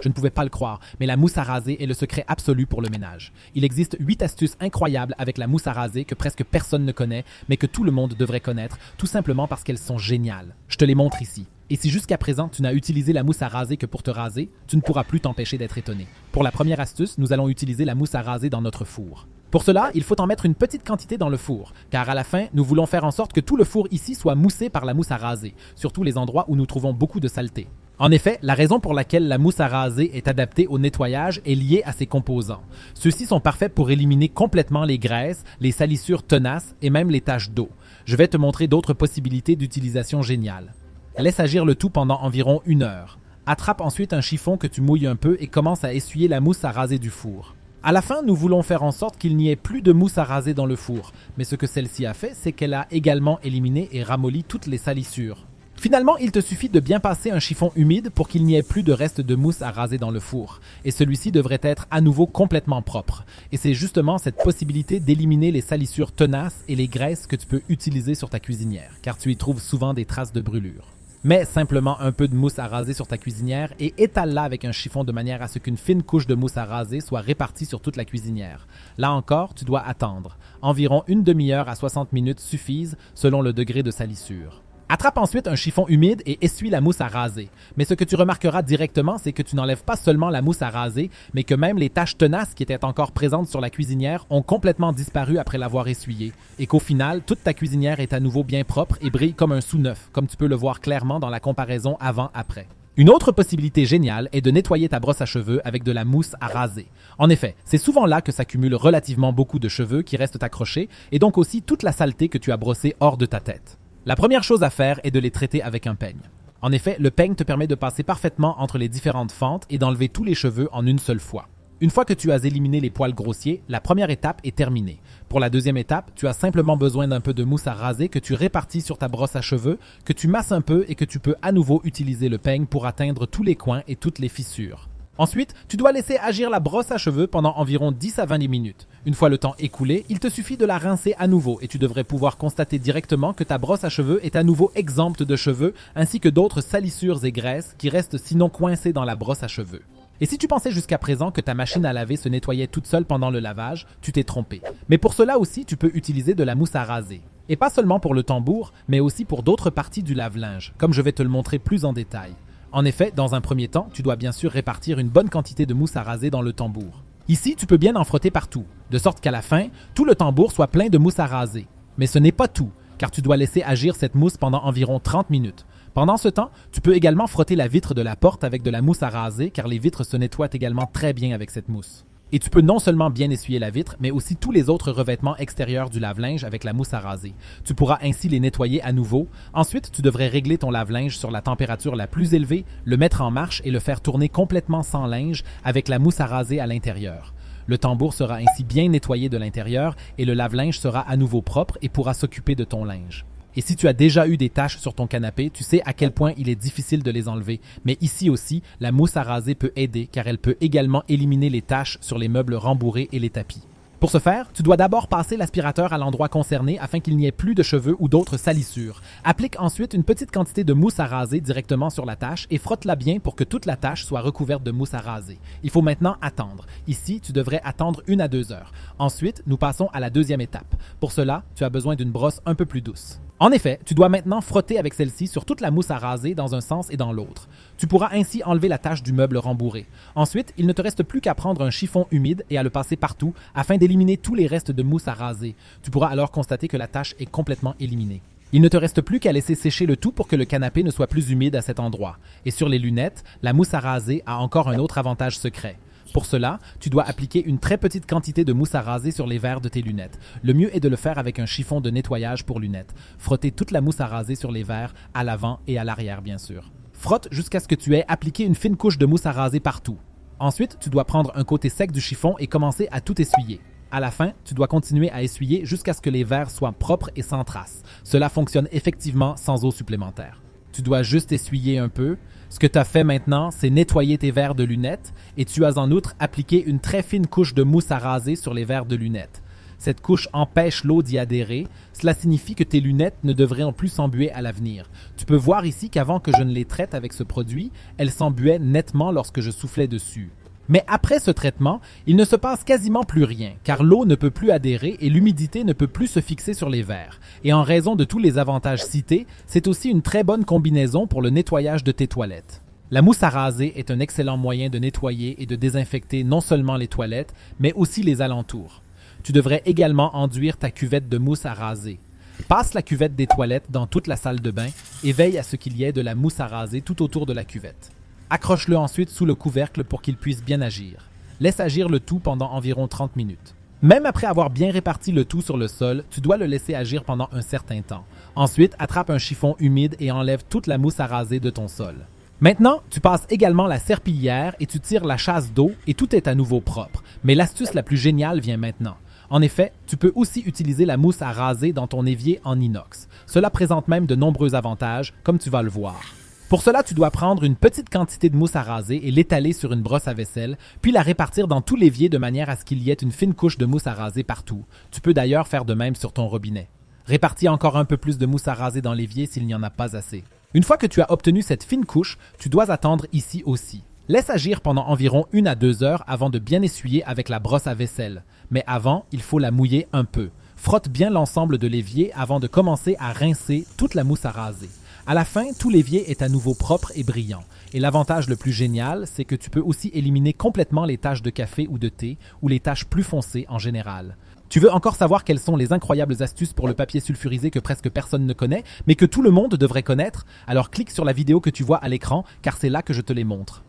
Je ne pouvais pas le croire, mais la mousse à raser est le secret absolu pour le ménage. Il existe 8 astuces incroyables avec la mousse à raser que presque personne ne connaît, mais que tout le monde devrait connaître, tout simplement parce qu'elles sont géniales. Je te les montre ici. Et si jusqu'à présent tu n'as utilisé la mousse à raser que pour te raser, tu ne pourras plus t'empêcher d'être étonné. Pour la première astuce, nous allons utiliser la mousse à raser dans notre four. Pour cela, il faut en mettre une petite quantité dans le four, car à la fin, nous voulons faire en sorte que tout le four ici soit moussé par la mousse à raser, surtout les endroits où nous trouvons beaucoup de saleté. En effet, la raison pour laquelle la mousse à raser est adaptée au nettoyage est liée à ses composants. Ceux-ci sont parfaits pour éliminer complètement les graisses, les salissures tenaces et même les taches d'eau. Je vais te montrer d'autres possibilités d'utilisation géniales. Laisse agir le tout pendant environ 1 heure. Attrape ensuite un chiffon que tu mouilles un peu et commence à essuyer la mousse à raser du four. À la fin, nous voulons faire en sorte qu'il n'y ait plus de mousse à raser dans le four, mais ce que celle-ci a fait, c'est qu'elle a également éliminé et ramolli toutes les salissures. Finalement, il te suffit de bien passer un chiffon humide pour qu'il n'y ait plus de reste de mousse à raser dans le four, et celui-ci devrait être à nouveau complètement propre. Et c'est justement cette possibilité d'éliminer les salissures tenaces et les graisses que tu peux utiliser sur ta cuisinière, car tu y trouves souvent des traces de brûlure. Mets simplement un peu de mousse à raser sur ta cuisinière et étale-la avec un chiffon de manière à ce qu'une fine couche de mousse à raser soit répartie sur toute la cuisinière. Là encore, tu dois attendre. Environ une demi-heure à 60 minutes suffisent selon le degré de salissure. Attrape ensuite un chiffon humide et essuie la mousse à raser. Mais ce que tu remarqueras directement, c'est que tu n'enlèves pas seulement la mousse à raser, mais que même les taches tenaces qui étaient encore présentes sur la cuisinière ont complètement disparu après l'avoir essuyée. Et qu'au final, toute ta cuisinière est à nouveau bien propre et brille comme un sous-neuf, comme tu peux le voir clairement dans la comparaison avant-après. Une autre possibilité géniale est de nettoyer ta brosse à cheveux avec de la mousse à raser. En effet, c'est souvent là que s'accumulent relativement beaucoup de cheveux qui restent accrochés et donc aussi toute la saleté que tu as brossée hors de ta tête. La première chose à faire est de les traiter avec un peigne. En effet, le peigne te permet de passer parfaitement entre les différentes fentes et d'enlever tous les cheveux en une seule fois. Une fois que tu as éliminé les poils grossiers, la première étape est terminée. Pour la deuxième étape, tu as simplement besoin d'un peu de mousse à raser que tu répartis sur ta brosse à cheveux, que tu masses un peu et que tu peux à nouveau utiliser le peigne pour atteindre tous les coins et toutes les fissures. Ensuite, tu dois laisser agir la brosse à cheveux pendant environ 10 à 20 minutes. Une fois le temps écoulé, il te suffit de la rincer à nouveau et tu devrais pouvoir constater directement que ta brosse à cheveux est à nouveau exempte de cheveux ainsi que d'autres salissures et graisses qui restent sinon coincées dans la brosse à cheveux. Et si tu pensais jusqu'à présent que ta machine à laver se nettoyait toute seule pendant le lavage, tu t'es trompé. Mais pour cela aussi, tu peux utiliser de la mousse à raser. Et pas seulement pour le tambour, mais aussi pour d'autres parties du lave-linge, comme je vais te le montrer plus en détail. En effet, dans un premier temps, tu dois bien sûr répartir une bonne quantité de mousse à raser dans le tambour. Ici, tu peux bien en frotter partout, de sorte qu'à la fin, tout le tambour soit plein de mousse à raser. Mais ce n'est pas tout, car tu dois laisser agir cette mousse pendant environ 30 minutes. Pendant ce temps, tu peux également frotter la vitre de la porte avec de la mousse à raser, car les vitres se nettoient également très bien avec cette mousse. Et tu peux non seulement bien essuyer la vitre, mais aussi tous les autres revêtements extérieurs du lave-linge avec la mousse à raser. Tu pourras ainsi les nettoyer à nouveau. Ensuite, tu devrais régler ton lave-linge sur la température la plus élevée, le mettre en marche et le faire tourner complètement sans linge avec la mousse à raser à l'intérieur. Le tambour sera ainsi bien nettoyé de l'intérieur et le lave-linge sera à nouveau propre et pourra s'occuper de ton linge. Et si tu as déjà eu des taches sur ton canapé, tu sais à quel point il est difficile de les enlever. Mais ici aussi, la mousse à raser peut aider car elle peut également éliminer les taches sur les meubles rembourrés et les tapis. Pour ce faire, tu dois d'abord passer l'aspirateur à l'endroit concerné afin qu'il n'y ait plus de cheveux ou d'autres salissures. Applique ensuite une petite quantité de mousse à raser directement sur la tache et frotte-la bien pour que toute la tache soit recouverte de mousse à raser. Il faut maintenant attendre. Ici, tu devrais attendre 1 à 2 heures. Ensuite, nous passons à la deuxième étape. Pour cela, tu as besoin d'une brosse un peu plus douce. En effet, tu dois maintenant frotter avec celle-ci sur toute la mousse à raser dans un sens et dans l'autre. Tu pourras ainsi enlever la tache du meuble rembourré. Ensuite, il ne te reste plus qu'à prendre un chiffon humide et à le passer partout afin d'éliminer tous les restes de mousse à raser. Tu pourras alors constater que la tache est complètement éliminée. Il ne te reste plus qu'à laisser sécher le tout pour que le canapé ne soit plus humide à cet endroit. Et sur les lunettes, la mousse à raser a encore un autre avantage secret. Pour cela, tu dois appliquer une très petite quantité de mousse à raser sur les verres de tes lunettes. Le mieux est de le faire avec un chiffon de nettoyage pour lunettes. Frottez toute la mousse à raser sur les verres, à l'avant et à l'arrière bien sûr. Frotte jusqu'à ce que tu aies appliqué une fine couche de mousse à raser partout. Ensuite, tu dois prendre un côté sec du chiffon et commencer à tout essuyer. À la fin, tu dois continuer à essuyer jusqu'à ce que les verres soient propres et sans traces. Cela fonctionne effectivement sans eau supplémentaire. Tu dois juste essuyer un peu. Ce que tu as fait maintenant, c'est nettoyer tes verres de lunettes et tu as en outre appliqué une très fine couche de mousse à raser sur les verres de lunettes. Cette couche empêche l'eau d'y adhérer. Cela signifie que tes lunettes ne devraient plus s'embuer à l'avenir. Tu peux voir ici qu'avant que je ne les traite avec ce produit, elles s'embuaient nettement lorsque je soufflais dessus. Mais après ce traitement, il ne se passe quasiment plus rien, car l'eau ne peut plus adhérer et l'humidité ne peut plus se fixer sur les verres. Et en raison de tous les avantages cités, c'est aussi une très bonne combinaison pour le nettoyage de tes toilettes. La mousse à raser est un excellent moyen de nettoyer et de désinfecter non seulement les toilettes, mais aussi les alentours. Tu devrais également enduire ta cuvette de mousse à raser. Passe la cuvette des toilettes dans toute la salle de bain et veille à ce qu'il y ait de la mousse à raser tout autour de la cuvette. Accroche-le ensuite sous le couvercle pour qu'il puisse bien agir. Laisse agir le tout pendant environ 30 minutes. Même après avoir bien réparti le tout sur le sol, tu dois le laisser agir pendant un certain temps. Ensuite, attrape un chiffon humide et enlève toute la mousse à raser de ton sol. Maintenant, tu passes également la serpillière et tu tires la chasse d'eau et tout est à nouveau propre. Mais l'astuce la plus géniale vient maintenant. En effet, tu peux aussi utiliser la mousse à raser dans ton évier en inox. Cela présente même de nombreux avantages, comme tu vas le voir. Pour cela, tu dois prendre une petite quantité de mousse à raser et l'étaler sur une brosse à vaisselle, puis la répartir dans tout l'évier de manière à ce qu'il y ait une fine couche de mousse à raser partout. Tu peux d'ailleurs faire de même sur ton robinet. Répartis encore un peu plus de mousse à raser dans l'évier s'il n'y en a pas assez. Une fois que tu as obtenu cette fine couche, tu dois attendre ici aussi. Laisse agir pendant environ 1 à 2 heures avant de bien essuyer avec la brosse à vaisselle. Mais avant, il faut la mouiller un peu. Frotte bien l'ensemble de l'évier avant de commencer à rincer toute la mousse à raser. À la fin, tout l'évier est à nouveau propre et brillant. Et l'avantage le plus génial, c'est que tu peux aussi éliminer complètement les taches de café ou de thé ou les taches plus foncées en général. Tu veux encore savoir quelles sont les incroyables astuces pour le papier sulfurisé que presque personne ne connaît, mais que tout le monde devrait connaître? Alors clique sur la vidéo que tu vois à l'écran, car c'est là que je te les montre.